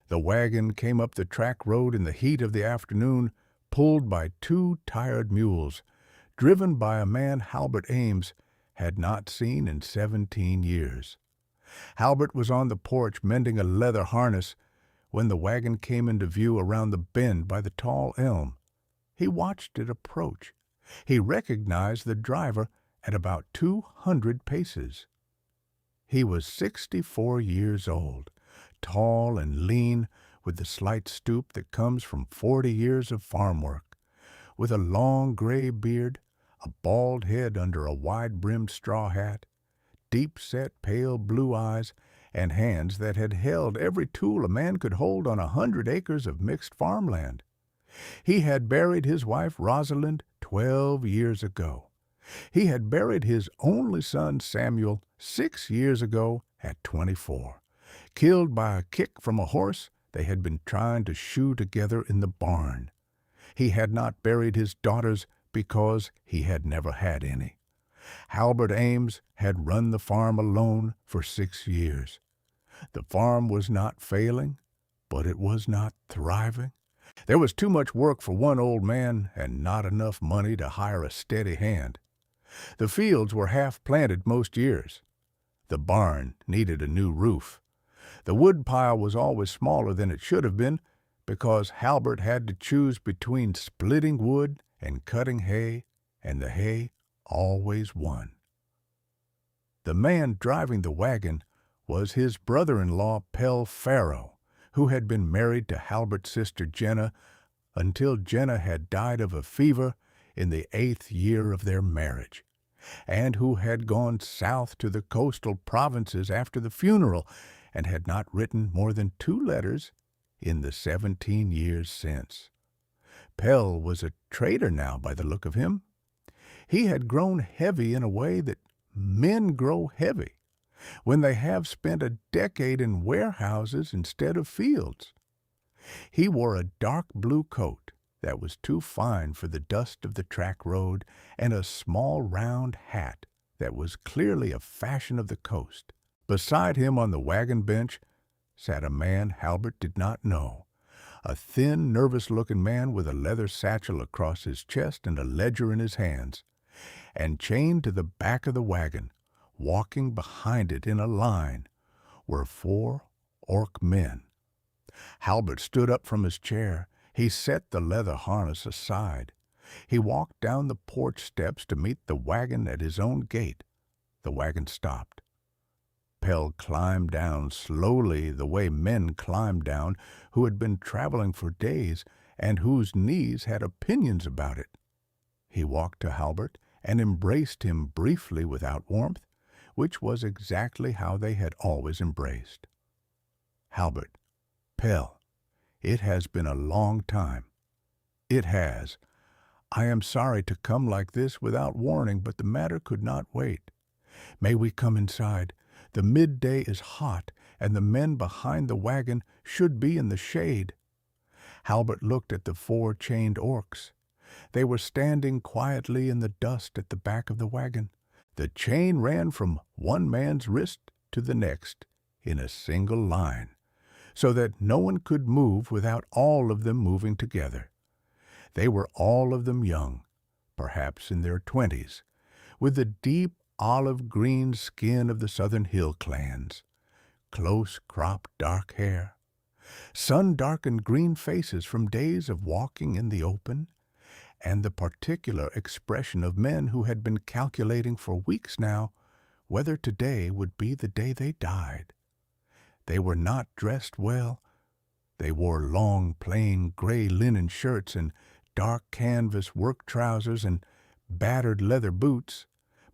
The wagon came up the track road in the heat of the afternoon, pulled by two tired mules, driven by a man Halbert Ames had not seen in 17 years. Halbert was on the porch mending a leather harness when the wagon came into view around the bend by the tall elm. He watched it approach. He recognized the driver at about 200 paces. He was 64 years old, tall and lean, with the slight stoop that comes from 40 years of farm work, with a long gray beard, a bald head under a wide-brimmed straw hat, deep-set pale blue eyes, and hands that had held every tool a man could hold on 100 acres of mixed farmland. He had buried his wife Rosalind 12 years ago. He had buried his only son Samuel 6 years ago at 24, killed by a kick from a horse they had been trying to shoe together in the barn. He had not buried his daughters because he had never had any. Halbert Ames had run the farm alone for 6 years. The farm was not failing, but it was not thriving. There was too much work for one old man and not enough money to hire a steady hand. The fields were half planted most years. The barn needed a new roof. The wood pile was always smaller than it should have been because Halbert had to choose between splitting wood and cutting hay, and the hay always won. The man driving the wagon was his brother-in-law, Pell Farrow, who had been married to Halbert's sister Jenna until Jenna had died of a fever in the 8th year of their marriage, and who had gone south to the coastal provinces after the funeral and had not written more than 2 letters in the 17 years since. Pell was a trader now by the look of him. He had grown heavy in a way that men grow heavy when they have spent a decade in warehouses instead of fields. He wore a dark blue coat that was too fine for the dust of the track road and a small round hat that was clearly a fashion of the coast. Beside him on the wagon bench sat a man Halbert did not know, a thin, nervous-looking man with a leather satchel across his chest and a ledger in his hands, and chained to the back of the wagon, walking behind it in a line, were 4 orc men. Halbert stood up from his chair. He set the leather harness aside. He walked down the porch steps to meet the wagon at his own gate. The wagon stopped. Pell climbed down slowly the way men climbed down who had been traveling for days and whose knees had opinions about it. He walked to Halbert and embraced him briefly without warmth, which was exactly how they had always embraced. "Halbert, Pell, it has been a long time." "It has. I am sorry to come like this without warning, but the matter could not wait. May we come inside? The midday is hot, and the men behind the wagon should be in the shade." Halbert looked at the 4 chained orcs. They were standing quietly in the dust at the back of the wagon. The chain ran from one man's wrist to the next in a single line, so that no one could move without all of them moving together. They were all of them young, perhaps in their 20s, with the deep olive-green skin of the southern hill clans, close-cropped dark hair, sun-darkened green faces from days of walking in the open, and the particular expression of men who had been calculating for weeks now whether today would be the day they died. They were not dressed well. They wore long, plain, gray linen shirts and dark canvas work trousers and battered leather boots,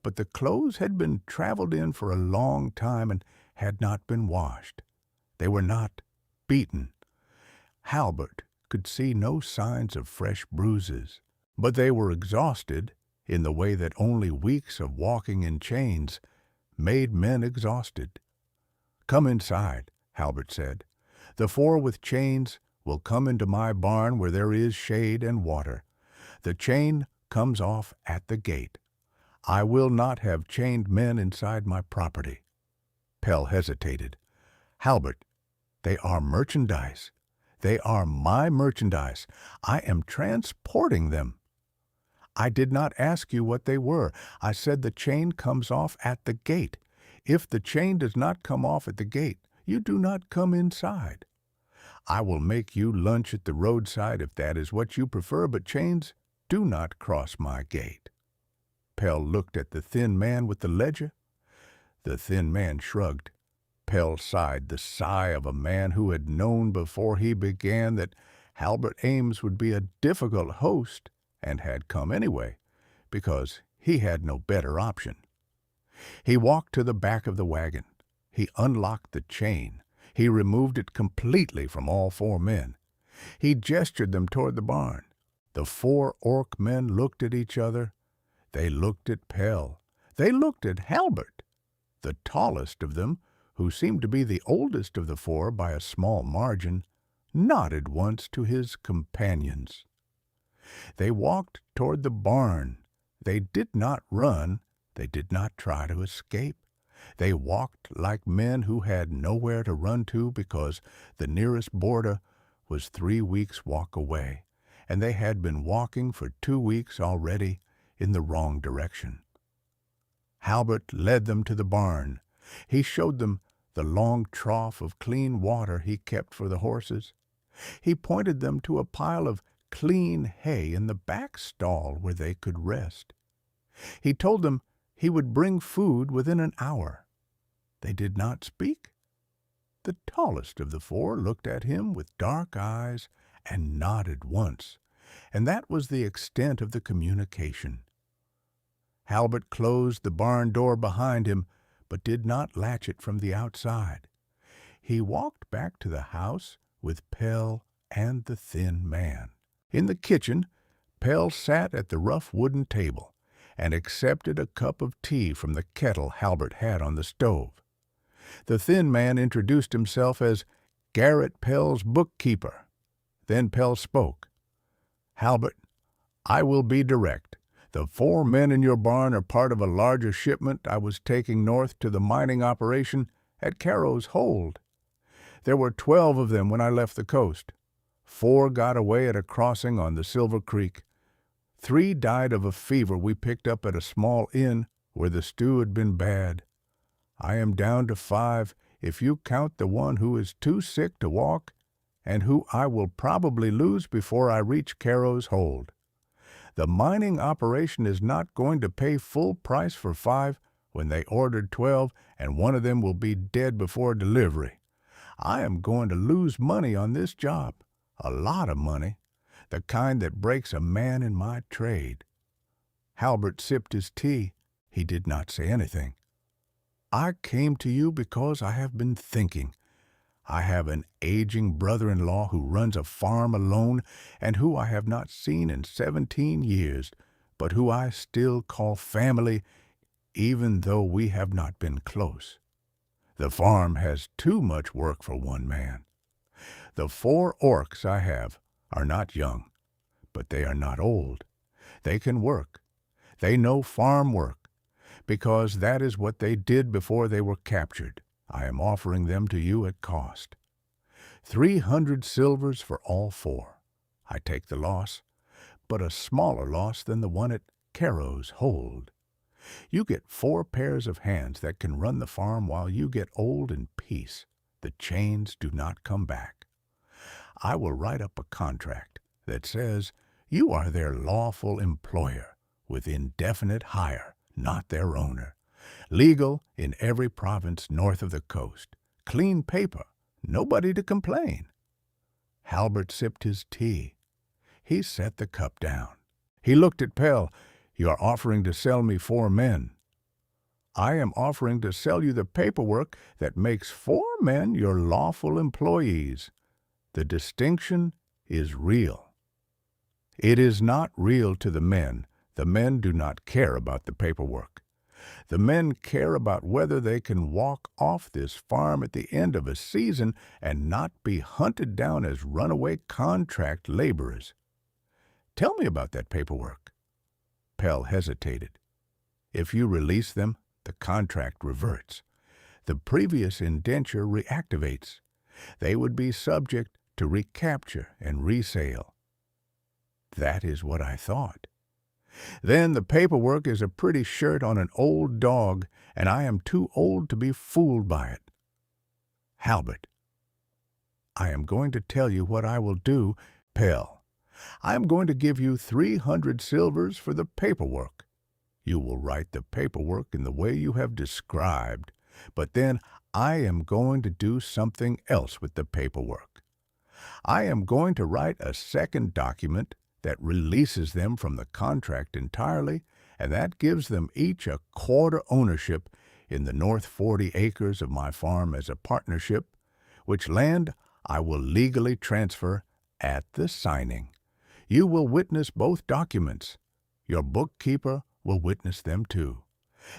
but the clothes had been traveled in for a long time and had not been washed. They were not beaten. Halbert could see no signs of fresh bruises, but they were exhausted in the way that only weeks of walking in chains made men exhausted. "Come inside," Halbert said. "The 4 with chains will come into my barn where there is shade and water. The chain comes off at the gate. I will not have chained men inside my property." Pell hesitated. "Halbert, They are merchandise. They are my merchandise. I am transporting them. I did not ask you what they were. I said the chain comes off at the gate. If the chain does not come off at the gate, you do not come inside. I will make you lunch at the roadside if that is what you prefer, but chains do not cross my gate. Pell looked at the thin man with the ledger. The thin man shrugged. Pell sighed the sigh of a man who had known before he began that Halbert Ames would be a difficult host and had come anyway, because he had no better option. He walked to the back of the wagon. He unlocked the chain. He removed it completely from all four men. He gestured them toward the barn. The four orc men looked at each other. They looked at Pell. They looked at Halbert. The tallest of them, who seemed to be the oldest of the four by a small margin, nodded once to his companions. They walked toward the barn. They did not run. They did not try to escape. They walked like men who had nowhere to run to because the nearest border was 3 weeks' walk away, and they had been walking for 2 weeks already in the wrong direction. Halbert led them to the barn. He showed them the long trough of clean water he kept for the horses. He pointed them to a pile of clean hay in the back stall where they could rest. He told them he would bring food within an hour. They did not speak. The tallest of the four looked at him with dark eyes and nodded once, and that was the extent of the communication. Halbert closed the barn door behind him, but did not latch it from the outside. He walked back to the house with Pell and the thin man. In the kitchen, Pell sat at the rough wooden table and accepted a cup of tea from the kettle Halbert had on the stove. The thin man introduced himself as Garrett Pell's bookkeeper. Then Pell spoke. "Halbert, I will be direct. The 4 men in your barn are part of a larger shipment I was taking north to the mining operation at Carrow's Hold. There were 12 of them when I left the coast. 4 got away at a crossing on the Silver Creek. 3 died of a fever we picked up at a small inn where the stew had been bad. I am down to 5 if you count the one who is too sick to walk and who I will probably lose before I reach Carrow's Hold. The mining operation is not going to pay full price for 5 when they ordered 12, and one of them will be dead before delivery. I am going to lose money on this job, a lot of money, the kind that breaks a man in my trade." Halbert sipped his tea. He did not say anything. "I came to you because I have been thinking. I have an aging brother-in-law who runs a farm alone and who I have not seen in 17 years, but who I still call family, even though we have not been close. The farm has too much work for one man. The 4 orcs I have are not young, but they are not old. They can work. They know farm work, because that is what they did before they were captured. I am offering them to you at cost. 300 silvers for all 4. I take the loss, but a smaller loss than the one at Carrow's Hold. You get 4 pairs of hands that can run the farm while you get old in peace. The chains do not come back. I will write up a contract that says you are their lawful employer with indefinite hire, not their owner. Legal in every province north of the coast. Clean paper. Nobody to complain." Halbert sipped his tea. He set the cup down. He looked at Pell. "You are offering to sell me 4 men." "I am offering to sell you the paperwork that makes 4 men your lawful employees. The distinction is real." "It is not real to the men. The men do not care about the paperwork. The men care about whether they can walk off this farm at the end of a season and not be hunted down as runaway contract laborers. Tell me about that paperwork." Pell hesitated. "If you release them, the contract reverts. The previous indenture reactivates. They would be subject to recapture and resale. That is what I thought. Then the paperwork is a pretty shirt on an old dog, and I am too old to be fooled by it. Halbert, I am going to tell you what I will do, Pell. I am going to give you 300 silvers for the paperwork. You will write the paperwork in the way you have described, but then I am going to do something else with the paperwork. I am going to write a second document that releases them from the contract entirely, and that gives them each a quarter ownership in the north 40 acres of my farm as a partnership, which land I will legally transfer at the signing. You will witness both documents. Your bookkeeper will witness them too.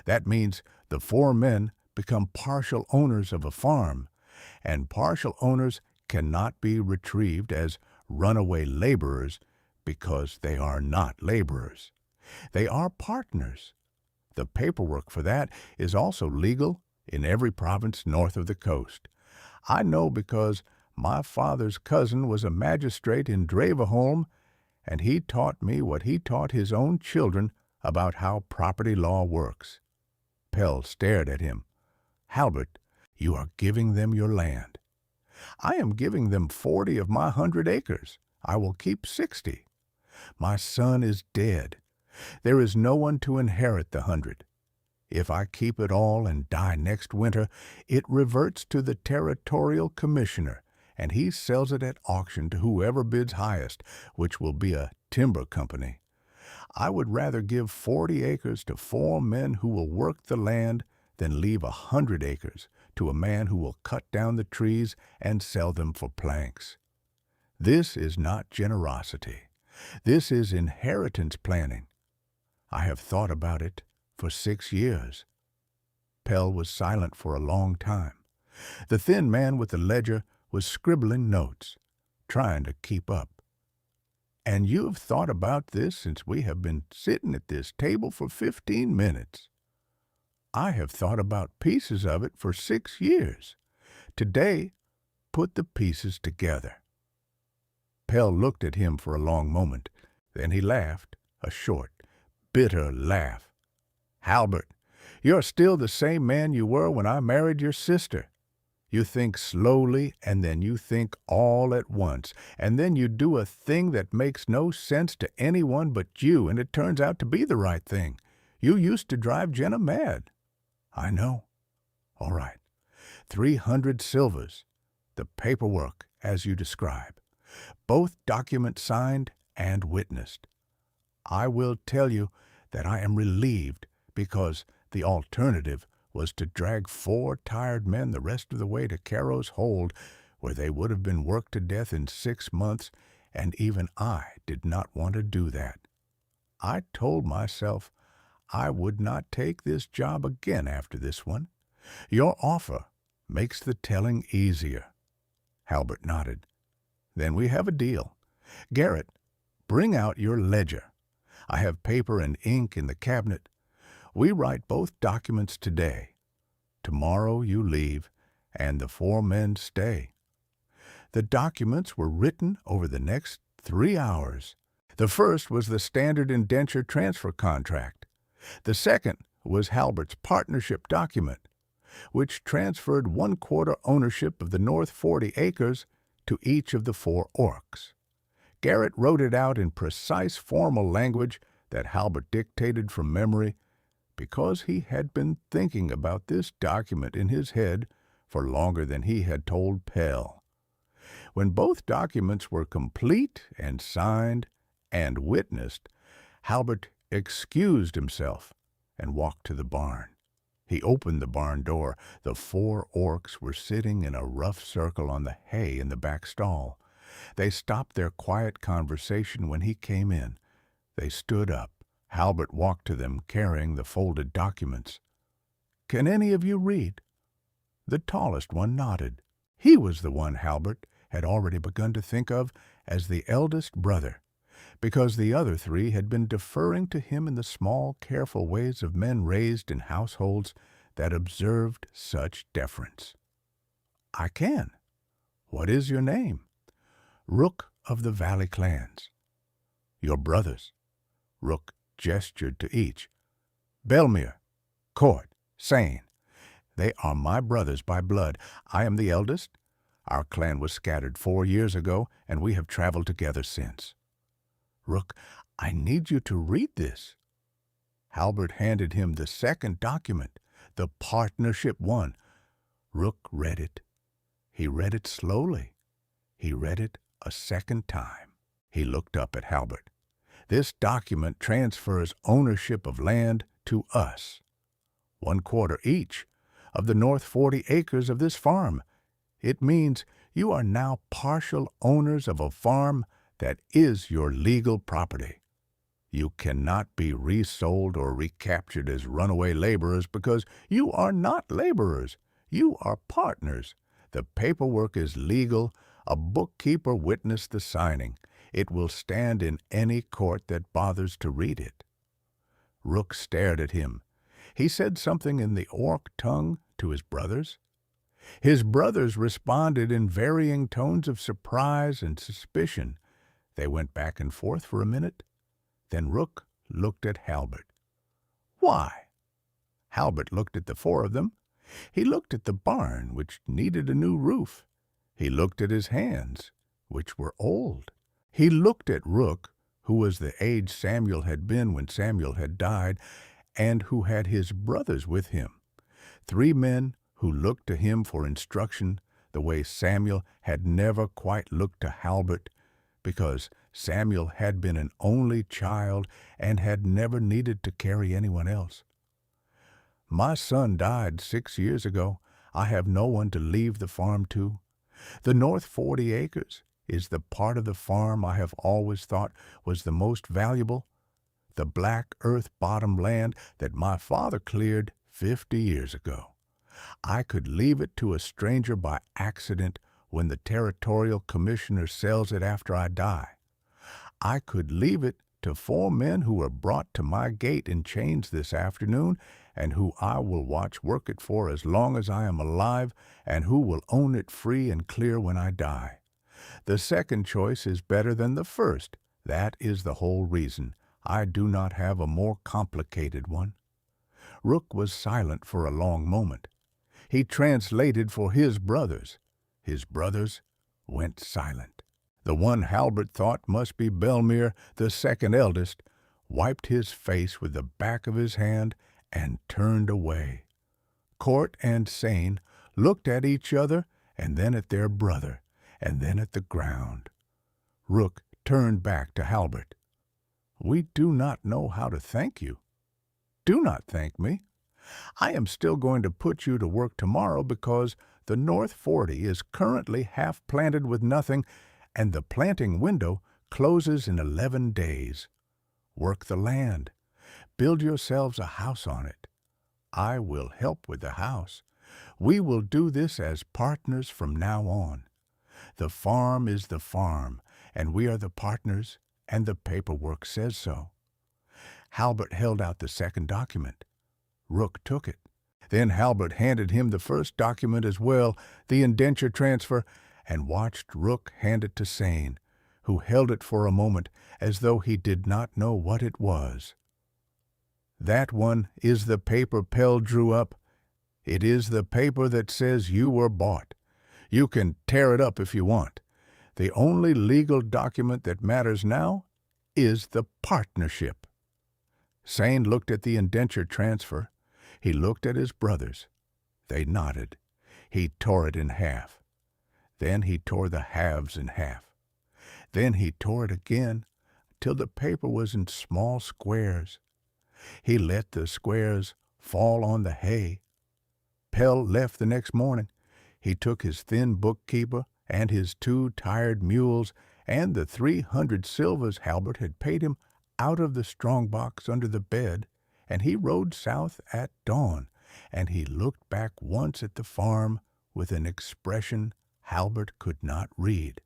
That means the 4 men become partial owners of a farm, and partial owners cannot be retrieved as runaway laborers because they are not laborers. They are partners. The paperwork for that is also legal in every province north of the coast. I know because my father's cousin was a magistrate in Draveholm, and he taught me what he taught his own children about how property law works. Pell stared at him. Halbert, you are giving them your land. I am giving them 40 of my 100 acres. I will keep 60. My son is dead. There is no one to inherit the 100. If I keep it all and die next winter, it reverts to the territorial commissioner, and he sells it at auction to whoever bids highest, which will be a timber company. I would rather give 40 acres to 4 men who will work the land than leave 100 acres to a man who will cut down the trees and sell them for planks. This is not generosity. This is inheritance planning. I have thought about it for 6 years. Pell was silent for a long time. The thin man with the ledger was scribbling notes, trying to keep up. And you have thought about this since we have been sitting at this table for 15 minutes. I have thought about pieces of it for 6 years. Today, put the pieces together. Pell looked at him for a long moment. Then he laughed, a short, bitter laugh. Halbert, you're still the same man you were when I married your sister. You think slowly, and then you think all at once, and then you do a thing that makes no sense to anyone but you, and it turns out to be the right thing. You used to drive Jenna mad. I know. All right. 300 silvers. The paperwork, as you describe. Both documents signed and witnessed. I will tell you that I am relieved because the alternative was to drag 4 tired men the rest of the way to Caro's Hold, where they would have been worked to death in 6 months, and even I did not want to do that. I told myself I would not take this job again after this one. Your offer makes the telling easier. Halbert nodded. Then we have a deal. Garrett, bring out your ledger. I have paper and ink in the cabinet. We write both documents today. Tomorrow you leave, and the 4 men stay. The documents were written over the next 3 hours. The first was the standard indenture transfer contract. The second was Halbert's partnership document, which transferred 1/4 ownership of the north 40 acres to each of the 4 orcs. Garrett wrote it out in precise formal language that Halbert dictated from memory, because he had been thinking about this document in his head for longer than he had told Pell. When both documents were complete and signed and witnessed, Halbert excused himself and walked to the barn. He opened the barn door. The 4 orcs were sitting in a rough circle on the hay in the back stall. They stopped their quiet conversation when he came in. They stood up. Halbert walked to them, carrying the folded documents. "Can any of you read?" The tallest one nodded. He was the one Halbert had already begun to think of as the eldest brother, because the other 3 had been deferring to him in the small, careful ways of men raised in households that observed such deference. "I can." What is your name? Rook of the Valley clans. Your brothers. Rook gestured to each. Belmere, Court, Sane. They are my brothers by blood. I am the eldest. Our clan was scattered 4 years ago, and we have traveled together since. Rook, I need you to read this. Halbert handed him the second document, the partnership one. Rook read it. He read it slowly. He read it a second time. He looked up at Halbert. This document transfers ownership of land to us. 1/4 each of the north 40 acres of this farm. It means you are now partial owners of a farm that is your legal property. You cannot be resold or recaptured as runaway laborers because you are not laborers. You are partners. The paperwork is legal. A bookkeeper witnessed the signing. It will stand in any court that bothers to read it. Rook stared at him. He said something in the Orc tongue to his brothers. His brothers responded in varying tones of surprise and suspicion. They went back and forth for a minute. Then Rook looked at Halbert. Why? Halbert looked at the 4 of them. He looked at the barn, which needed a new roof. He looked at his hands, which were old. He looked at Rook, who was the age Samuel had been when Samuel had died, and who had his brothers with him. 3 men who looked to him for instruction the way Samuel had never quite looked to Halbert, because Samuel had been an only child and had never needed to carry anyone else. My son died 6 years ago. I have no one to leave the farm to. The north 40 acres is the part of the farm I have always thought was the most valuable, the black earth bottom land that my father cleared 50 years ago. I could leave it to a stranger by accident when the territorial commissioner sells it after I die. I could leave it to 4 men who were brought to my gate in chains this afternoon, and who I will watch work it for as long as I am alive, and who will own it free and clear when I die. The second choice is better than the first. That is the whole reason. I do not have a more complicated one. Rook was silent for a long moment. He translated for his brothers. His brothers went silent. The one Halbert thought must be Belmere, the second eldest, wiped his face with the back of his hand and turned away. Court and Sane looked at each other, and then at their brother, and then at the ground. Rook turned back to Halbert. We do not know how to thank you. Do not thank me. I am still going to put you to work tomorrow because the North 40 is currently half planted with nothing, and the planting window closes in 11 days. Work the land. Build yourselves a house on it. I will help with the house. We will do this as partners from now on. The farm is the farm, and we are the partners, and the paperwork says so. Halbert held out the second document. Rook took it. Then Halbert handed him the first document as well, the indenture transfer, and watched Rook hand it to Sane, who held it for a moment as though he did not know what it was. That one is the paper Pell drew up. It is the paper that says you were bought. You can tear it up if you want. The only legal document that matters now is the partnership. Sane looked at the indenture transfer. He looked at his brothers. They nodded. He tore it in half. Then he tore the halves in half. Then he tore it again till the paper was in small squares. He let the squares fall on the hay. Pell left the next morning. He took his thin bookkeeper and his 2 tired mules and the 300 silvers Halbert had paid him out of the strong box under the bed, and he rode south at dawn, and he looked back once at the farm with an expression Halbert could not read.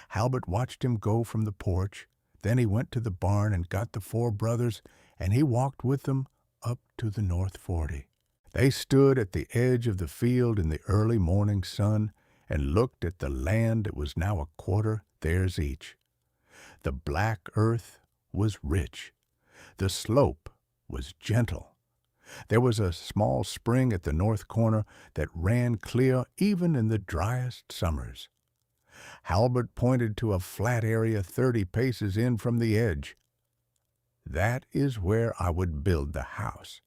Halbert watched him go from the porch. Then he went to the barn and got the 4 brothers, and he walked with them up to the North 40. They stood at the edge of the field in the early morning sun, and looked at the land that was now a quarter theirs each. The black earth was rich. The slope was gentle. There was a small spring at the north corner that ran clear even in the driest summers. Halbert pointed to a flat area 30 paces in from the edge. That is where I would build the house.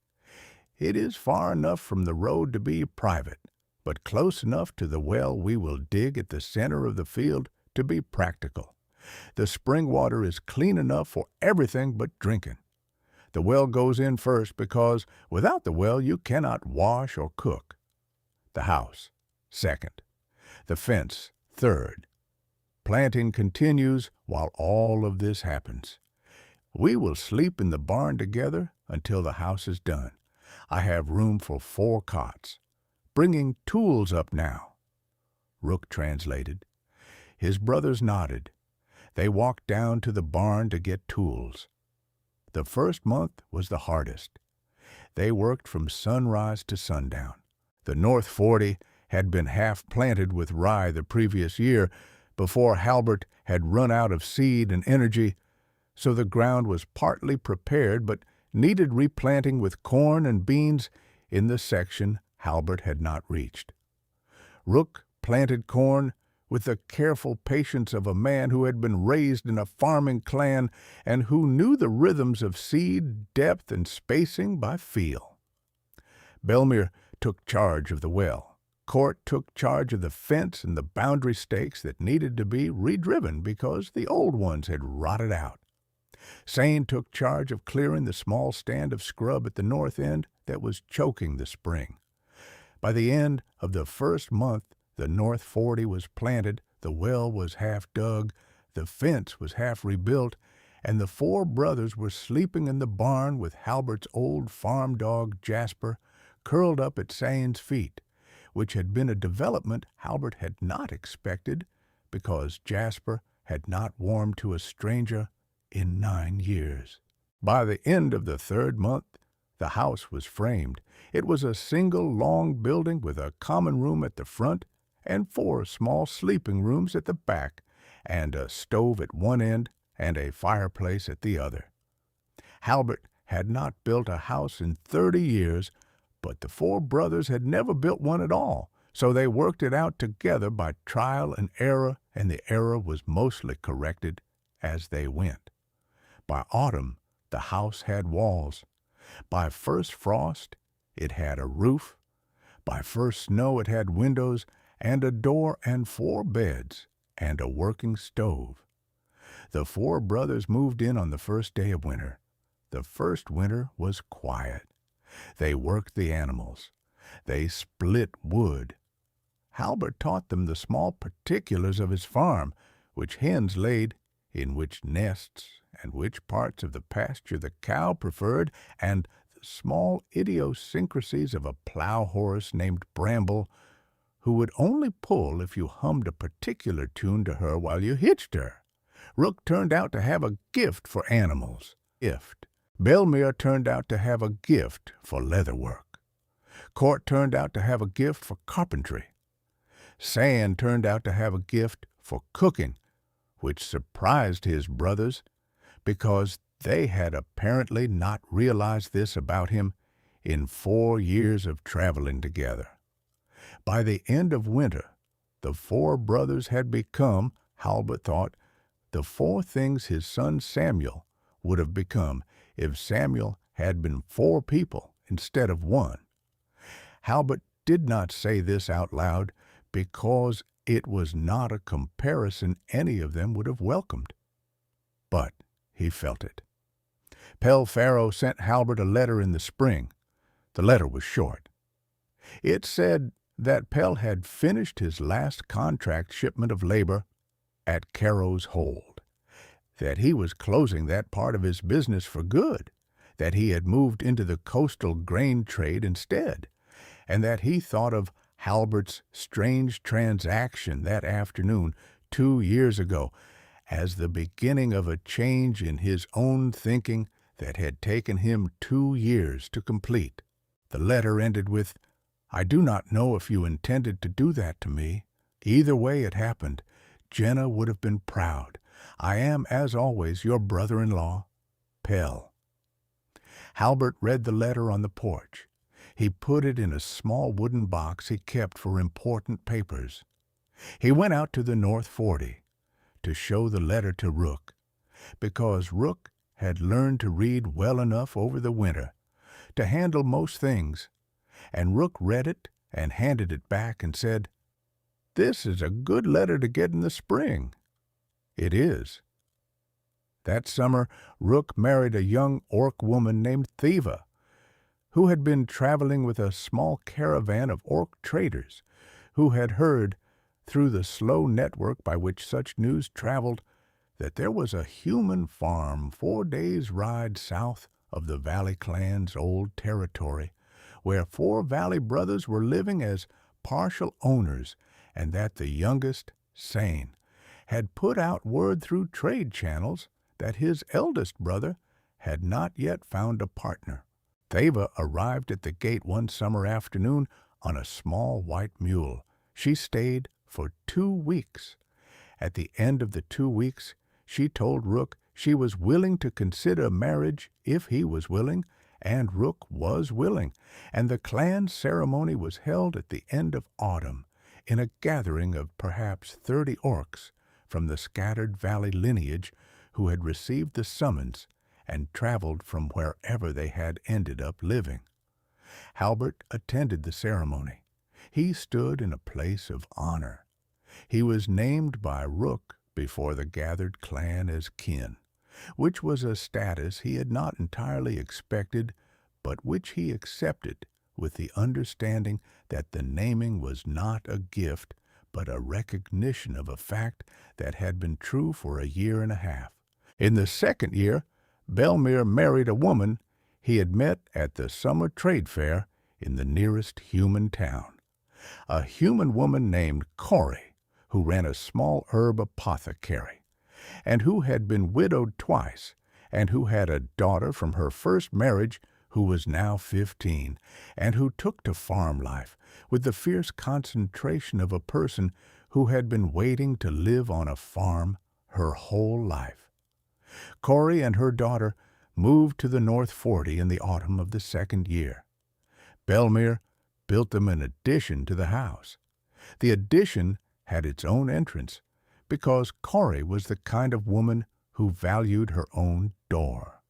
It is far enough from the road to be private, but close enough to the well we will dig at the center of the field to be practical. The spring water is clean enough for everything but drinking. The well goes in first because without the well you cannot wash or cook. The house, second. The fence, third. Planting continues while all of this happens. We will sleep in the barn together until the house is done. I have room for 4 cots. Bringing tools up now. Rook translated. His brothers nodded. They walked down to the barn to get tools. The first month was the hardest. They worked from sunrise to sundown. The North 40 had been half planted with rye the previous year before Halbert had run out of seed and energy, so the ground was partly prepared but needed replanting with corn and beans in the section Halbert had not reached. Rook planted corn with the careful patience of a man who had been raised in a farming clan and who knew the rhythms of seed, depth, and spacing by feel. Belmere took charge of the well. Court took charge of the fence and the boundary stakes that needed to be redriven because the old ones had rotted out. Sane took charge of clearing the small stand of scrub at the north end that was choking the spring. By the end of the first month, the North 40 was planted, the well was half dug, the fence was half rebuilt, and the 4 brothers were sleeping in the barn with Halbert's old farm dog, Jasper, curled up at Sane's feet, which had been a development Halbert had not expected because Jasper had not warmed to a stranger in 9 years. By the end of the 3rd month, the house was framed. It was a single long building with a common room at the front and 4 small sleeping rooms at the back, and a stove at one end and a fireplace at the other. Halbert had not built a house in 30 years, but the 4 brothers had never built one at all, so they worked it out together by trial and error, and the error was mostly corrected as they went. By autumn, the house had walls. By first frost, it had a roof. By first snow, it had windows and a door and 4 beds and a working stove. The 4 brothers moved in on the first day of winter. The first winter was quiet. They worked the animals. They split wood. Halbert taught them the small particulars of his farm, which hens laid, in which nests, and which parts of the pasture the cow preferred, and the small idiosyncrasies of a plow horse named Bramble, who would only pull if you hummed a particular tune to her while you hitched her. Rook turned out to have a gift for animals. Belmere turned out to have a gift for leather work. Court turned out to have a gift for carpentry. Sand turned out to have a gift for cooking, which surprised his brothers because they had apparently not realized this about him in 4 years of traveling together. By the end of winter, the 4 brothers had become, Halbert thought, the 4 things his son Samuel would have become if Samuel had been 4 people instead of 1. Halbert did not say this out loud because it was not a comparison any of them would have welcomed. But he felt it. Pell-Pharaoh sent Halbert a letter in the spring. The letter was short. It said that Pell had finished his last contract shipment of labor at Caro's Hold, that he was closing that part of his business for good, that he had moved into the coastal grain trade instead, and that he thought of Halbert's strange transaction that afternoon 2 years ago as the beginning of a change in his own thinking that had taken him 2 years to complete. The letter ended with, "I do not know if you intended to do that to me, Either way it happened, Jenna would have been proud. I am, as always, your brother-in-law, Pell. Halbert read the letter on the porch. He put it in a small wooden box he kept for important papers. He went out to the North 40 to show the letter to Rook, because Rook had learned to read well enough over the winter to handle most things, and Rook read it and handed it back and said, "This is a good letter to get in the spring." It is. That summer, Rook married a young Orc woman named Theva, who had been traveling with a small caravan of Orc traders, who had heard, through the slow network by which such news traveled, that there was a human farm 4 days' ride south of the Valley clan's old territory, where 4 Valley brothers were living as partial owners, and that the youngest, Sane, had put out word through trade channels that his eldest brother had not yet found a partner. Theva arrived at the gate one summer afternoon on a small white mule. She stayed for 2 weeks. At the end of the 2 weeks, she told Rook she was willing to consider marriage if he was willing, and Rook was willing, and the clan ceremony was held at the end of autumn in a gathering of perhaps 30 Orcs from the scattered valley lineage who had received the summons and traveled from wherever they had ended up living. Halbert attended the ceremony. He stood in a place of honor. He was named by Rook before the gathered clan as kin, which was a status he had not entirely expected, but which he accepted with the understanding that the naming was not a gift, but a recognition of a fact that had been true for a year and a half. In the second year, Belmere married a woman he had met at the summer trade fair in the nearest human town, a human woman named Corey, who ran a small herb apothecary, and who had been widowed twice, and who had a daughter from her first marriage who was now 15, and who took to farm life with the fierce concentration of a person who had been waiting to live on a farm her whole life. Corey and her daughter moved to the North 40 in the autumn of the second year. Belmere built them an addition to the house. The addition had its own entrance, because Corey was the kind of woman who valued her own door.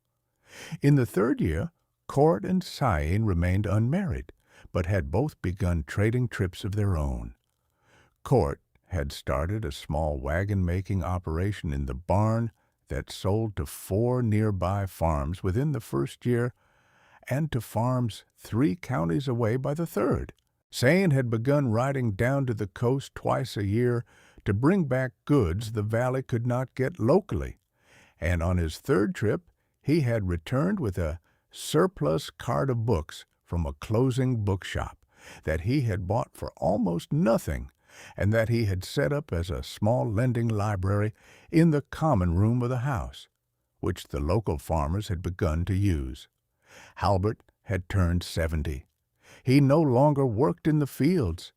In the third year, Court and Cyane remained unmarried, but had both begun trading trips of their own. Court had started a small wagon-making operation in the barn that sold to 4 nearby farms within the first year, and to farms 3 counties away by the third. Cyane had begun riding down to the coast twice a year to bring back goods the valley could not get locally, and on his third trip he had returned with a surplus cart of books from a closing bookshop that he had bought for almost nothing, and that he had set up as a small lending library in the common room of the house, which the local farmers had begun to use. Halbert had turned 70. He no longer worked in the fields.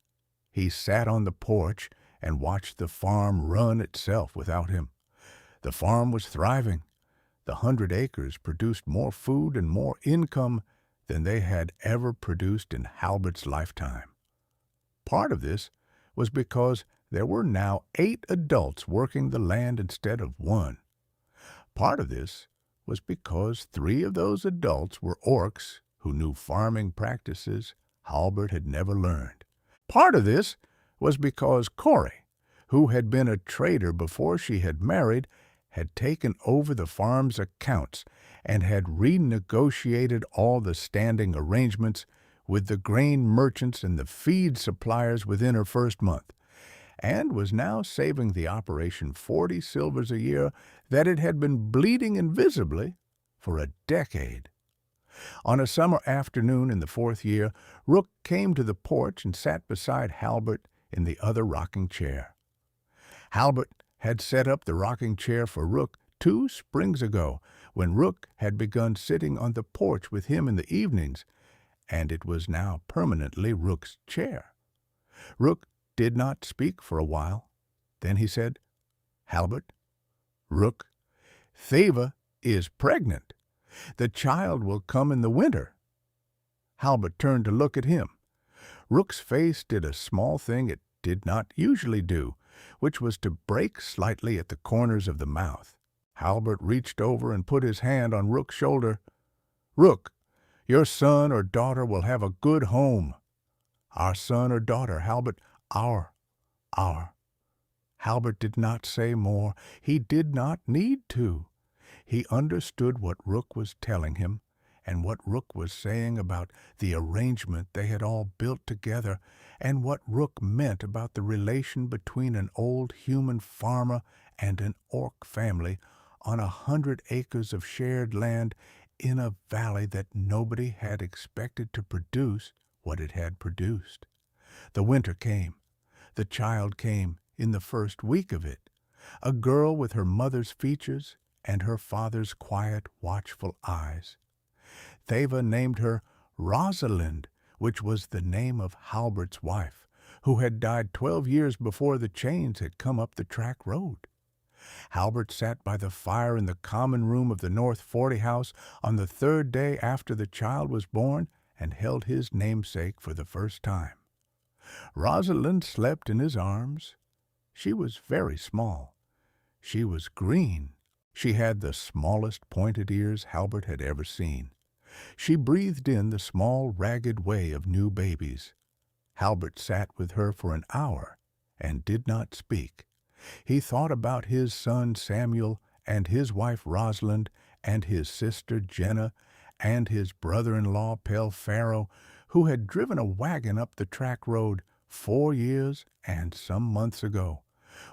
He sat on the porch and watched the farm run itself without him. The farm was thriving. The 100 acres produced more food and more income than they had ever produced in Halbert's lifetime. Part of this was because there were now 8 adults working the land instead of 1. Part of this was because 3 of those adults were Orcs who knew farming practices Halbert had never learned. Part of this was because Corey, who had been a trader before she had married, had taken over the farm's accounts and had renegotiated all the standing arrangements with the grain merchants and the feed suppliers within her first month, and was now saving the operation 40 silvers a year that it had been bleeding invisibly for a decade. On a summer afternoon in the 4th year, Rook came to the porch and sat beside Halbert in the other rocking chair. Halbert had set up the rocking chair for Rook 2 springs ago, when Rook had begun sitting on the porch with him in the evenings, and it was now permanently Rook's chair. Rook did not speak for a while. Then he said, "Halbert, Rook, Theva is pregnant. The child will come in the winter." Halbert turned to look at him. Rook's face did a small thing it did not usually do, which was to break slightly at the corners of the mouth. Halbert reached over and put his hand on Rook's shoulder. "Rook, your son or daughter will have a good home." "Our son or daughter, Halbert, our." Halbert did not say more. He did not need to. He understood what Rook was telling him, and what Rook was saying about the arrangement they had all built together, and what Rook meant about the relation between an old human farmer and an orc family on 100 acres of shared land in a valley that nobody had expected to produce what it had produced. The winter came. The child came in the first week of it, a girl with her mother's features and her father's quiet, watchful eyes. Theva named her Rosalind, which was the name of Halbert's wife, who had died 12 years before the chains had come up the track road. Halbert sat by the fire in the common room of the North 40 house on the 3rd day after the child was born and held his namesake for the first time. Rosalind slept in his arms. She was very small. She was green. She had the smallest pointed ears Halbert had ever seen. She breathed in the small, ragged way of new babies. Halbert sat with her for an hour and did not speak. He thought about his son Samuel and his wife Rosalind and his sister Jenna and his brother-in-law Pelpharo, who had driven a wagon up the track road 4 years and some months ago,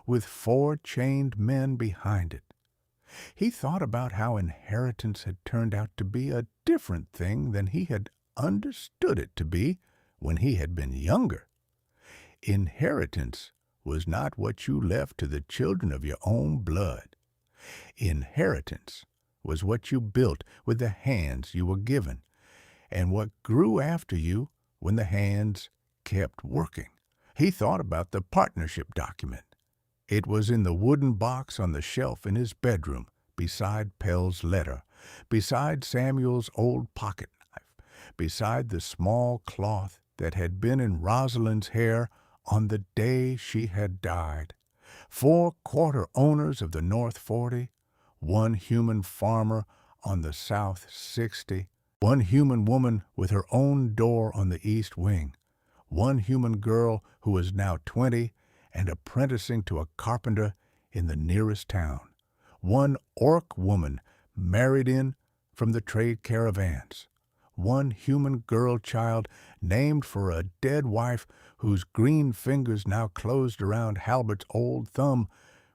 with 4 chained men behind it. He thought about how inheritance had turned out to be a different thing than he had understood it to be when he had been younger. Inheritance was not what you left to the children of your own blood. Inheritance was what you built with the hands you were given, and what grew after you when the hands kept working. He thought about the partnership document. It was in the wooden box on the shelf in his bedroom, beside Pell's letter, beside Samuel's old pocket knife, beside the small cloth that had been in Rosalind's hair on the day she had died. 4 quarter owners of the North 40, 1 human farmer on the South 60, 1 human woman with her own door on the East Wing, 1 human girl who was now 20 and apprenticing to a carpenter in the nearest town, 1 orc woman married in from the trade caravans, 1 human girl child named for a dead wife whose green fingers now closed around Halbert's old thumb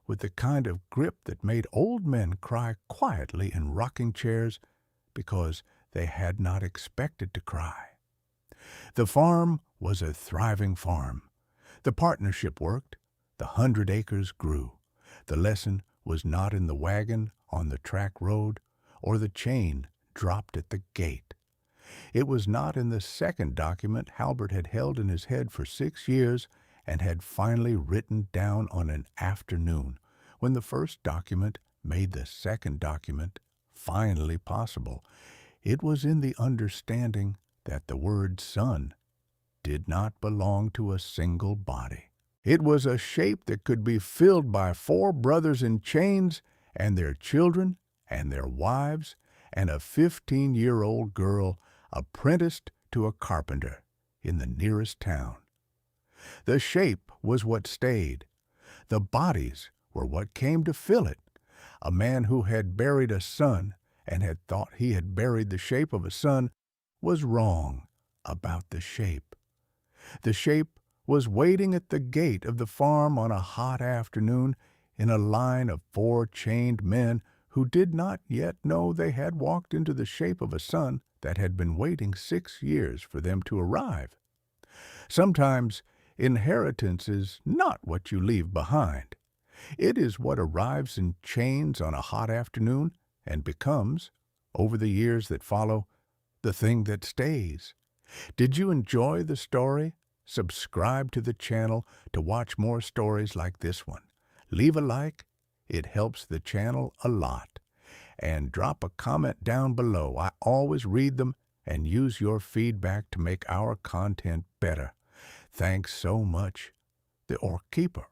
with the kind of grip that made old men cry quietly in rocking chairs because they had not expected to cry. The farm was a thriving farm. The partnership worked. The 100 acres grew. The lesson was not in the wagon on the track road or the chain dropped at the gate. It was not in the second document Halbert had held in his head for 6 years and had finally written down on an afternoon when the first document made the second document finally possible. It was in the understanding that the word son did not belong to a single body. It was a shape that could be filled by 4 brothers in chains and their children and their wives and a 15-year-old girl apprenticed to a carpenter in the nearest town. The shape was what stayed. The bodies were what came to fill it. A man who had buried a son and had thought he had buried the shape of a son was wrong about the shape. The shape was waiting at the gate of the farm on a hot afternoon in a line of 4 chained men who did not yet know they had walked into the shape of a son that had been waiting 6 years for them to arrive. Sometimes inheritance is not what you leave behind. It is what arrives in chains on a hot afternoon and becomes, over the years that follow, the thing that stays. Did you enjoy the story Subscribe to the channel to watch more stories like this one. Leave a like. It helps the channel a lot. And drop a comment down below. I always read them and use your feedback to make our content better. Thanks so much. The Orc Keeper.